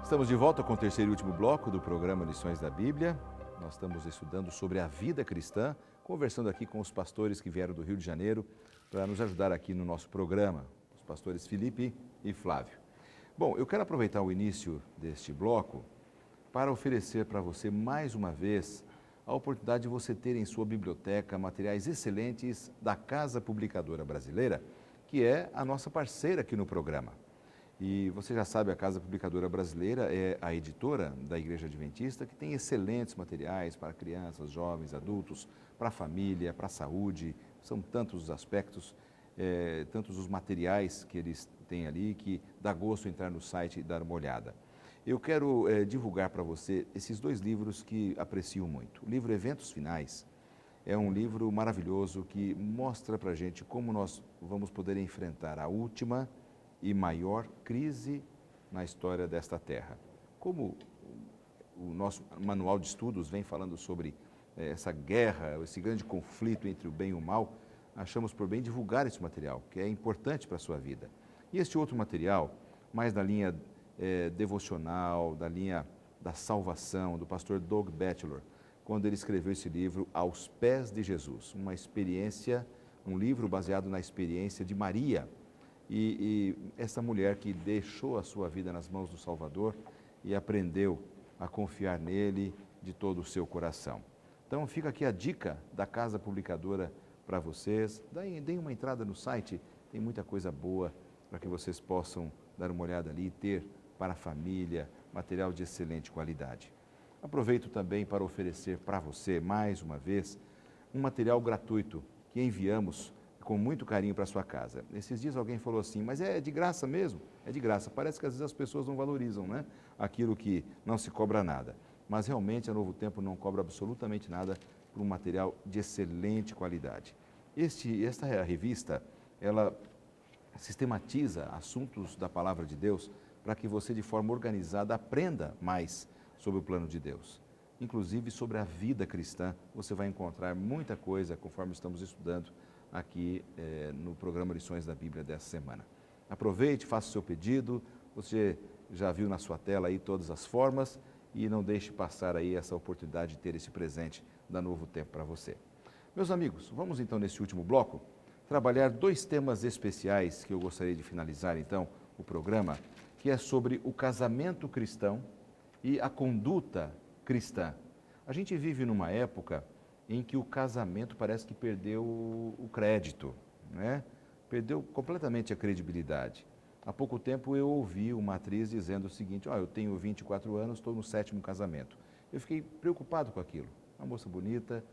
S1: Estamos de volta com o terceiro e último bloco do programa Lições da Bíblia. Nós estamos estudando sobre a vida cristã, conversando aqui com os pastores que vieram do Rio de Janeiro para nos ajudar aqui no nosso programa, os pastores Felipe e Flávio. Bom, eu quero aproveitar o início deste bloco para oferecer para você mais uma vez a oportunidade de você ter em sua biblioteca materiais excelentes da Casa Publicadora Brasileira, que é a nossa parceira aqui no programa. E você já sabe, a Casa Publicadora Brasileira é a editora da Igreja Adventista, que tem excelentes materiais para crianças, jovens, adultos, para a família, para a saúde. São tantos os aspectos, tantos os materiais que eles têm ali, que dá gosto entrar no site e dar uma olhada. Eu quero divulgar para você esses 2 livros que aprecio muito. O livro Eventos Finais é um livro maravilhoso que mostra para a gente como nós vamos poder enfrentar a última e maior crise na história desta terra. Como o nosso manual de estudos vem falando sobre essa guerra, esse grande conflito entre o bem e o mal, achamos por bem divulgar esse material, que é importante para a sua vida. E este outro material, mais na linha devocional, da linha da salvação, do pastor Doug Batchelor, quando ele escreveu esse livro, Aos Pés de Jesus, uma experiência, um livro baseado na experiência de Maria, e essa mulher que deixou a sua vida nas mãos do Salvador e aprendeu a confiar nele de todo o seu coração. Então fica aqui a dica da Casa Publicadora para vocês. Deem uma entrada no site, tem muita coisa boa para que vocês possam dar uma olhada ali e ter para a família material de excelente qualidade. Aproveito também para oferecer para você, mais uma vez, um material gratuito que enviamos com muito carinho para a sua casa. Esses dias alguém falou assim, mas é de graça mesmo? É de graça. Parece que às vezes as pessoas não valorizam, né? Aquilo que não se cobra nada. Mas realmente a Novo Tempo não cobra absolutamente nada por um material de excelente qualidade. Esta revista, ela sistematiza assuntos da palavra de Deus para que você, de forma organizada, aprenda mais sobre o plano de Deus. Inclusive sobre a vida cristã, você vai encontrar muita coisa conforme estamos estudando aqui no programa Lições da Bíblia dessa semana. Aproveite, faça o seu pedido, você já viu na sua tela aí todas as formas e não deixe passar aí essa oportunidade de ter esse presente da Novo Tempo para você. Meus amigos, vamos então nesse último bloco trabalhar 2 temas especiais que eu gostaria de finalizar então o programa, que é sobre o casamento cristão e a conduta cristã. A gente vive numa época em que o casamento parece que perdeu o crédito, né? Perdeu completamente a credibilidade. Há pouco tempo eu ouvi uma atriz dizendo o seguinte: eu tenho 24 anos, estou no 7º casamento. Eu fiquei preocupado com aquilo. Uma moça bonita,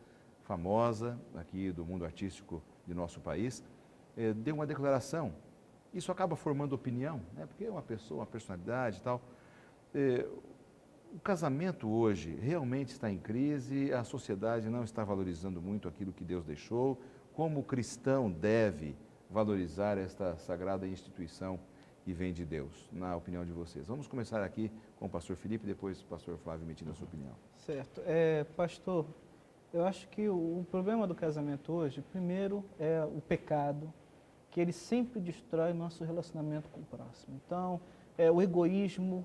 S1: famosa, aqui do mundo artístico de nosso país, deu uma declaração. Isso acaba formando opinião, né? Porque é uma pessoa, uma personalidade e tal. O casamento hoje realmente está em crise, a sociedade não está valorizando muito aquilo que Deus deixou. Como o cristão deve valorizar esta sagrada instituição que vem de Deus, na opinião de vocês? Vamos começar aqui com o pastor Felipe, depois o pastor Flávio emitindo a sua opinião.
S3: Certo. Pastor, eu acho que o problema do casamento hoje, primeiro, é o pecado, que ele sempre destrói nosso relacionamento com o próximo. Então, o egoísmo,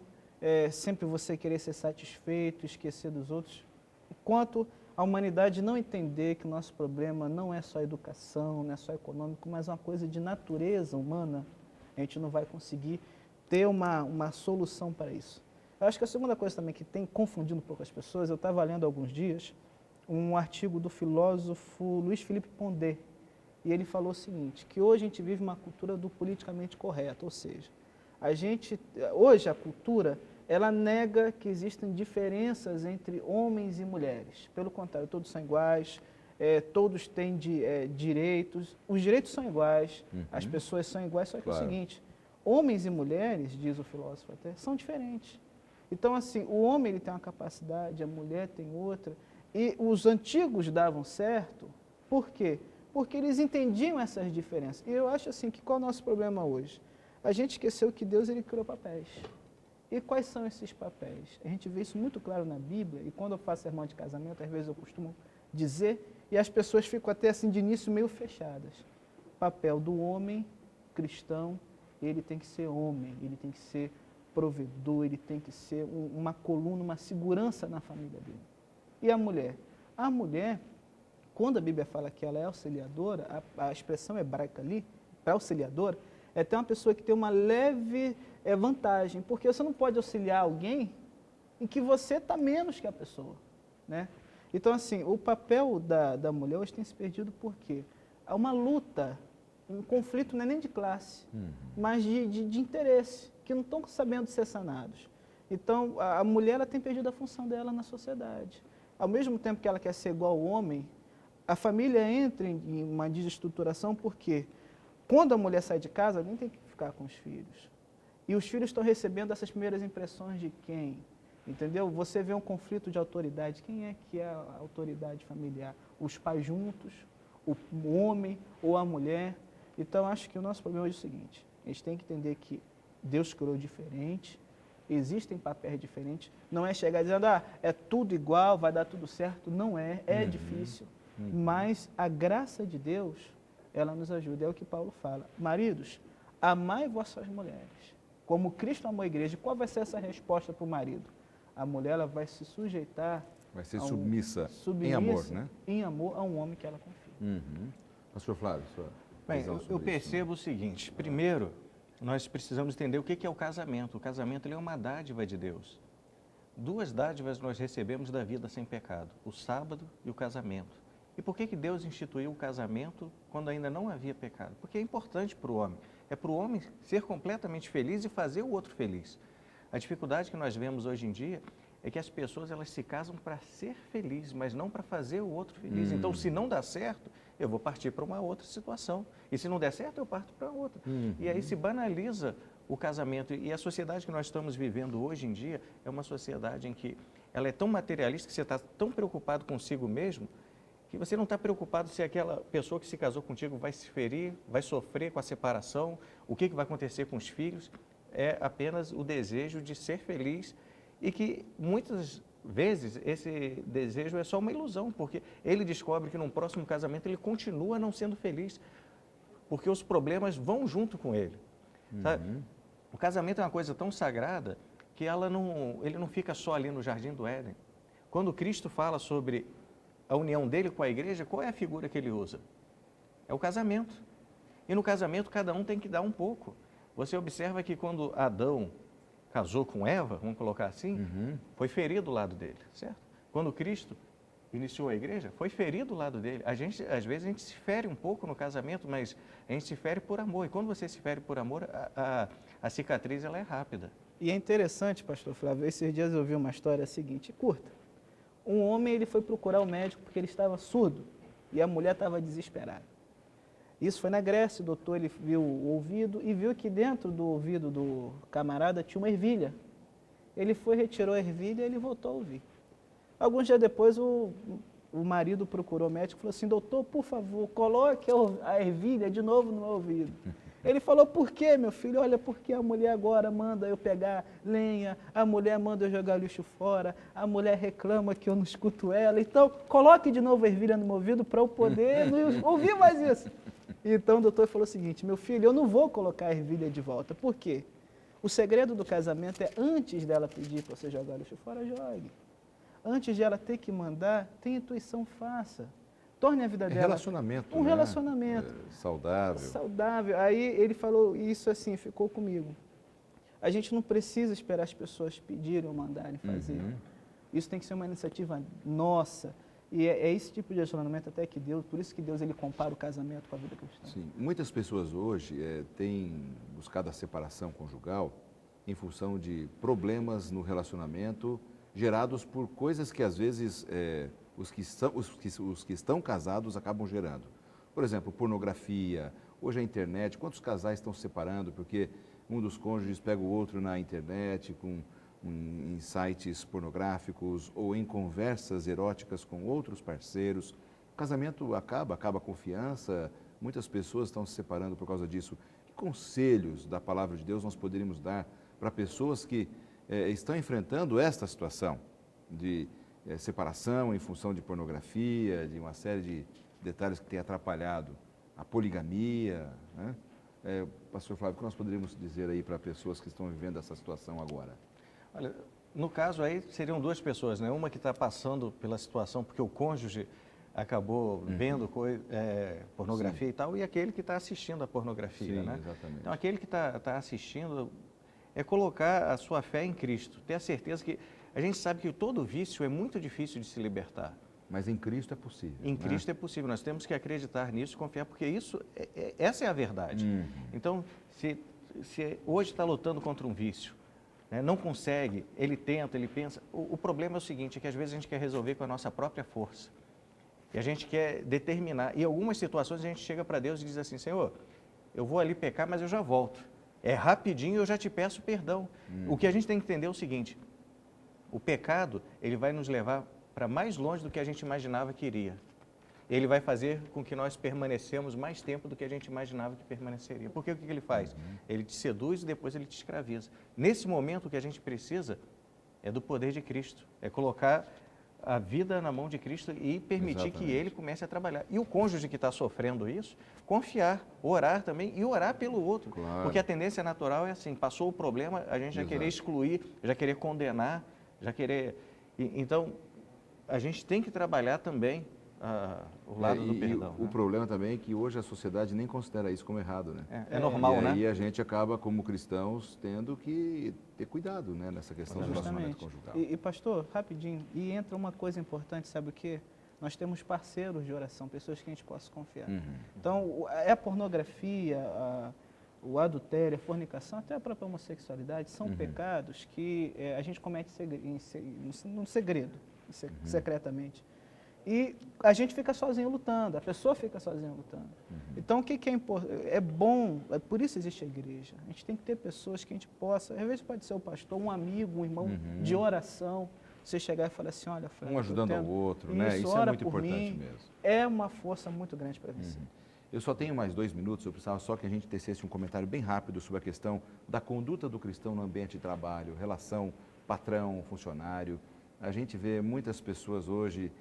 S3: sempre você querer ser satisfeito, esquecer dos outros, enquanto a humanidade não entender que o nosso problema não é só educação, não é só econômico, mas uma coisa de natureza humana, a gente não vai conseguir ter uma solução para isso. Eu acho que a segunda coisa também que tem confundido um pouco as pessoas, eu estava lendo há alguns dias um artigo do filósofo Luiz Felipe Pondé, e ele falou o seguinte, que hoje a gente vive uma cultura do politicamente correto, ou seja, hoje a cultura, ela nega que existem diferenças entre homens e mulheres. Pelo contrário, todos são iguais, todos têm direitos, os direitos são iguais, as pessoas são iguais, só que claro. É o seguinte, homens e mulheres, diz o filósofo até, são diferentes. Então, assim, o homem ele tem uma capacidade, a mulher tem outra, e os antigos davam certo, por quê? Porque eles entendiam essas diferenças. E eu acho assim, que qual é o nosso problema hoje? A gente esqueceu que Deus ele criou papéis. E quais são esses papéis? A gente vê isso muito claro na Bíblia, e quando eu faço sermão de casamento, às vezes eu costumo dizer, e as pessoas ficam até assim de início meio fechadas. O papel do homem cristão, ele tem que ser homem, ele tem que ser provedor, ele tem que ser uma coluna, uma segurança na família dele. E a mulher? A mulher, quando a Bíblia fala que ela é auxiliadora, a expressão hebraica ali, para auxiliadora, é ter uma pessoa que tem uma leve vantagem, porque você não pode auxiliar alguém em que você está menos que a pessoa, né? Então, assim, o papel da mulher hoje tem se perdido porque há uma luta, um conflito não é nem de classe, mas de interesse, que não estão sabendo ser sanados. Então, a mulher ela tem perdido a função dela na sociedade. Ao mesmo tempo que ela quer ser igual ao homem, a família entra em uma desestruturação porque quando a mulher sai de casa, alguém tem que ficar com os filhos. E os filhos estão recebendo essas primeiras impressões de quem? Entendeu? Você vê um conflito de autoridade. Quem é que é a autoridade familiar? Os pais juntos, o homem ou a mulher? Então, acho que o nosso problema hoje é o seguinte, a gente tem que entender que Deus criou diferente, existem papéis diferentes, não é chegar dizendo, é tudo igual, vai dar tudo certo. Não é, difícil. Mas a graça de Deus, ela nos ajuda, é o que Paulo fala. Maridos, amai vossas mulheres, como Cristo amou a igreja. Qual vai ser essa resposta para o marido? A mulher ela vai se sujeitar...
S1: Vai ser submissa em amor, né?
S3: Em amor a um homem que ela confia.
S1: Pastor Flávio, sua
S4: Bem, eu percebo o seguinte, primeiro, nós precisamos entender o que é o casamento. O casamento ele é uma dádiva de Deus. 2 dádivas nós recebemos da vida sem pecado, o sábado e o casamento. E por que Deus instituiu o casamento quando ainda não havia pecado? Porque é importante para o homem. É para o homem ser completamente feliz e fazer o outro feliz. A dificuldade que nós vemos hoje em dia é que as pessoas elas se casam para ser felizes, mas não para fazer o outro feliz. Então, se não dá certo, eu vou partir para uma outra situação. E se não der certo, eu parto para outra. E aí se banaliza o casamento. E a sociedade que nós estamos vivendo hoje em dia é uma sociedade em que ela é tão materialista, que você está tão preocupado consigo mesmo, que você não está preocupado se aquela pessoa que se casou contigo vai se ferir, vai sofrer com a separação, o que vai acontecer com os filhos. É apenas o desejo de ser feliz e que muitas vezes esse desejo é só uma ilusão, porque ele descobre que num próximo casamento ele continua não sendo feliz, porque os problemas vão junto com ele. Sabe? O casamento é uma coisa tão sagrada que ele não fica só ali no Jardim do Éden. Quando Cristo fala sobre a união dele com a igreja, qual é a figura que ele usa? É o casamento. E no casamento cada um tem que dar um pouco. Você observa que quando Adão casou com Eva, vamos colocar assim, foi ferido o lado dele, certo? Quando Cristo iniciou a igreja, foi ferido o lado dele. Às vezes a gente se fere um pouco no casamento, mas a gente se fere por amor. E quando você se fere por amor, a cicatriz ela é rápida.
S3: E é interessante, pastor Flávio, esses dias eu vi uma história seguinte, curta. Um homem ele foi procurar o médico porque ele estava surdo e a mulher estava desesperada. Isso foi na Grécia, o doutor ele viu o ouvido e viu que dentro do ouvido do camarada tinha uma ervilha. Ele foi, retirou a ervilha e ele voltou a ouvir. Alguns dias depois o marido procurou o médico e falou assim, doutor, por favor, coloque a ervilha de novo no meu ouvido. Ele falou, por quê, meu filho? Olha, porque a mulher agora manda eu pegar lenha, a mulher manda eu jogar lixo fora, a mulher reclama que eu não escuto ela, então coloque de novo a ervilha no meu ouvido para eu poder não ouvir mais isso. Então o doutor falou o seguinte, meu filho, eu não vou colocar a ervilha de volta, por quê? O segredo do casamento é antes dela pedir para você jogar lixo fora, jogue. Antes de ela ter que mandar, tenha intuição, faça. Torne a vida dela
S1: relacionamento,
S3: um
S1: né?
S3: relacionamento
S1: Saudável.
S3: Saudável. Aí ele falou isso assim, ficou comigo. A gente não precisa esperar as pessoas pedirem ou mandarem fazer. Isso tem que ser uma iniciativa nossa. E é esse tipo de relacionamento até que Deus, por isso que Deus ele compara o casamento com a vida cristã.
S1: Sim. Muitas pessoas hoje têm buscado a separação conjugal em função de problemas no relacionamento gerados por coisas que às vezes os que estão casados acabam gerando. Por exemplo, pornografia, hoje a internet, quantos casais estão se separando porque um dos cônjuges pega o outro na internet, em sites pornográficos ou em conversas eróticas com outros parceiros. O casamento acaba a confiança, muitas pessoas estão se separando por causa disso. Que conselhos da palavra de Deus nós poderíamos dar para pessoas que estão enfrentando esta situação de separação em função de pornografia, de uma série de detalhes que têm atrapalhado a poligamia, né? Pastor Flávio, o que nós poderíamos dizer aí para pessoas que estão vivendo essa situação agora?
S4: Olha, no caso aí seriam duas pessoas, né? Uma que está passando pela situação porque o cônjuge acabou vendo pornografia. Sim. E tal, e aquele que está assistindo a pornografia,
S1: sim,
S4: né?
S1: Exatamente.
S4: Então aquele que está assistindo é colocar a sua fé em Cristo, ter a certeza que a gente sabe que todo vício é muito difícil de se libertar.
S1: Mas em Cristo é possível.
S4: Em Cristo é possível. Nós temos que acreditar nisso, confiar, porque essa é a verdade. Então, se hoje está lutando contra um vício, né, não consegue, ele tenta, ele pensa. O problema é o seguinte, é que às vezes a gente quer resolver com a nossa própria força. E a gente quer determinar. E em algumas situações a gente chega para Deus e diz assim, Senhor, eu vou ali pecar, mas eu já volto. É rapidinho, eu já te peço perdão. O que a gente tem que entender é o seguinte, o pecado, ele vai nos levar para mais longe do que a gente imaginava que iria. Ele vai fazer com que nós permanecemos mais tempo do que a gente imaginava que permaneceria. Porque o que ele faz? Ele te seduz e depois ele te escraviza. Nesse momento, o que a gente precisa é do poder de Cristo. É colocar a vida na mão de Cristo e permitir que Ele comece a trabalhar. E o cônjuge que está sofrendo isso, confiar, orar também e orar pelo outro.
S1: Claro.
S4: Porque a tendência natural é assim, passou o problema, a gente já querer excluir, já querer condenar, já querer... Então, a gente tem que trabalhar também o lado do perdão.
S1: O problema também é que hoje a sociedade nem considera isso como errado, né?
S4: É normal, né?
S1: E a gente acaba, como cristãos, tendo que ter cuidado, né, nessa questão do relacionamento conjugal.
S3: E pastor, rapidinho, e entra uma coisa importante, sabe o quê? Nós temos parceiros de oração, pessoas que a gente possa confiar. Então, a pornografia, o adultério, a fornicação, até a própria homossexualidade, são pecados que a gente comete no segredo, secretamente. E a gente fica sozinho lutando, a pessoa fica sozinha lutando. Então, o que é importante? É bom, por isso existe a igreja. A gente tem que ter pessoas que a gente possa, às vezes pode ser o pastor, um amigo, um irmão de oração, você chegar e falar assim, olha, Flávio,
S1: Um ajudando ao outro, né? Isso é
S3: ora
S1: muito
S3: por
S1: importante
S3: mim,
S1: mesmo.
S3: é uma força muito grande para você.
S1: Eu só tenho mais 2 minutos, eu precisava só que a gente tecesse um comentário bem rápido sobre a questão da conduta do cristão no ambiente de trabalho, relação patrão, funcionário. A gente vê muitas pessoas hoje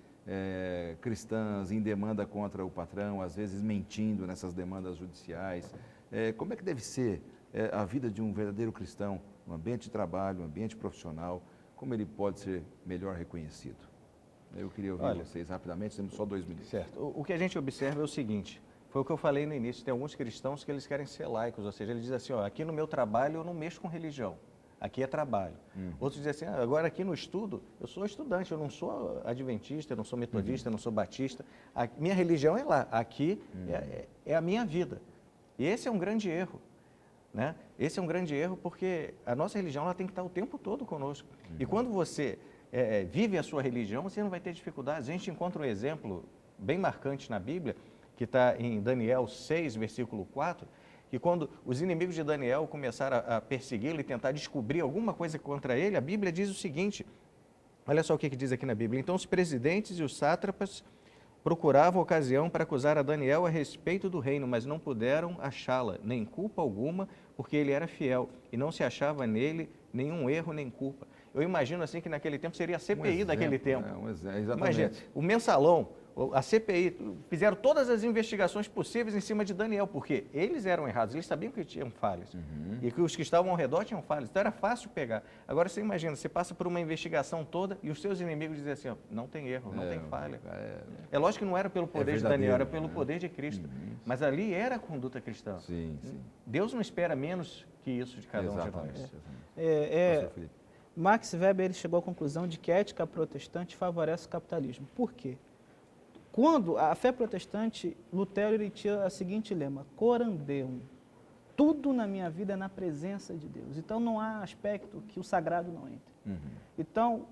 S1: cristãs em demanda contra o patrão, às vezes mentindo nessas demandas judiciais. Como é que deve ser a vida de um verdadeiro cristão no ambiente de trabalho, no ambiente profissional? Como ele pode ser melhor reconhecido? Eu queria ouvir vocês rapidamente, temos só 2 minutos.
S4: Certo. O que a gente observa é o seguinte, foi o que eu falei no início, tem alguns cristãos que eles querem ser laicos, ou seja, eles dizem assim, ó, aqui no meu trabalho eu não mexo com religião, aqui é trabalho. Outros dizem assim, agora aqui no estudo, eu sou estudante, eu não sou adventista, eu não sou metodista, eu não sou batista, a minha religião é lá, aqui é a minha vida. E esse é um grande erro, né? Esse é um grande erro porque a nossa religião ela tem que estar o tempo todo conosco. E quando você vive a sua religião, você não vai ter dificuldades. A gente encontra um exemplo bem marcante na Bíblia, que está em Daniel 6, versículo 4, que quando os inimigos de Daniel começaram a persegui-lo e tentar descobrir alguma coisa contra ele, a Bíblia diz o seguinte, olha só o que diz aqui na Bíblia, então os presidentes e os sátrapas procuravam ocasião para acusar a Daniel a respeito do reino, mas não puderam achá-la, nem culpa alguma, porque ele era fiel, e não se achava nele nenhum erro nem culpa. Eu imagino assim que naquele tempo seria a CPI daquele tempo.
S1: Exatamente.
S4: Imagina, o mensalão, a CPI, fizeram todas as investigações possíveis em cima de Daniel, porque eles eram errados, eles sabiam que tinham falhas, e que os que estavam ao redor tinham falhas, então era fácil pegar. Agora você imagina, você passa por uma investigação toda e os seus inimigos dizem assim, ó, não tem erro, não tem falha. É lógico que não era pelo poder de Daniel, era pelo poder de Cristo, mas ali era a conduta cristã.
S1: Sim.
S4: Deus não espera menos que isso de cada um de nós.
S1: Pastor Felipe.
S3: Max Weber ele chegou à conclusão de que a ética protestante favorece o capitalismo. Por quê? Quando a fé protestante, Lutero ele tinha o seguinte lema, coram Deum, tudo na minha vida é na presença de Deus. Então não há aspecto que o sagrado não entre. Então,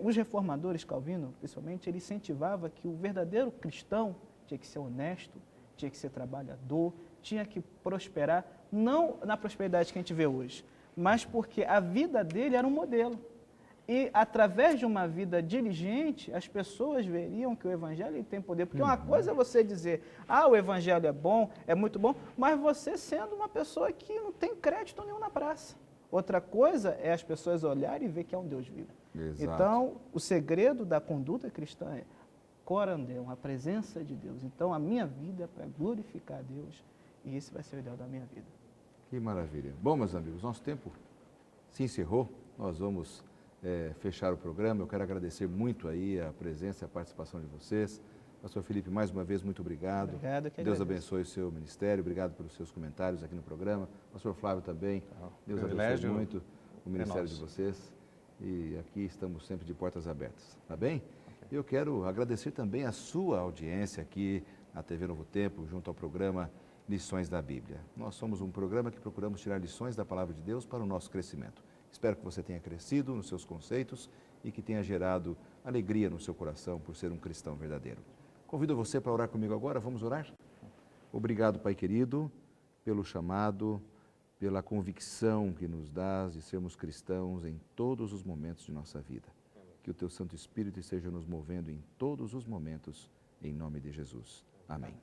S3: os reformadores, Calvino, principalmente, ele incentivava que o verdadeiro cristão tinha que ser honesto, tinha que ser trabalhador, tinha que prosperar, não na prosperidade que a gente vê hoje, mas porque a vida dele era um modelo. E, através de uma vida diligente, as pessoas veriam que o Evangelho tem poder. Porque uma coisa é você dizer, o Evangelho é bom, é muito bom, mas você sendo uma pessoa que não tem crédito nenhum na praça. Outra coisa é as pessoas olharem e ver que é um Deus vivo.
S1: Exato.
S3: Então, o segredo da conduta cristã é coram Deum, a presença de Deus. Então, a minha vida é para glorificar a Deus e esse vai ser o ideal da minha vida.
S1: Que maravilha. Bom, meus amigos, nosso tempo se encerrou. Nós vamos fechar o programa. Eu quero agradecer muito aí a presença e a participação de vocês. Pastor Felipe, mais uma vez, muito obrigado.
S3: Obrigado, que
S1: Deus
S3: agradeço.
S1: abençoe o seu ministério. Obrigado pelos seus comentários aqui no programa. Pastor Flávio também. Deus abençoe
S4: Privilégio
S1: muito o ministério de
S4: nosso.
S1: vocês. E aqui estamos sempre de portas abertas. Tá bem? Eu quero agradecer também a sua audiência aqui na TV Novo Tempo, junto ao programa Lições da Bíblia. Nós somos um programa que procuramos tirar lições da Palavra de Deus para o nosso crescimento. Espero que você tenha crescido nos seus conceitos e que tenha gerado alegria no seu coração por ser um cristão verdadeiro. Convido você para orar comigo agora. Vamos orar? Obrigado, Pai querido, pelo chamado, pela convicção que nos dás de sermos cristãos em todos os momentos de nossa vida. Que o Teu Santo Espírito esteja nos movendo em todos os momentos, em nome de Jesus. Amém.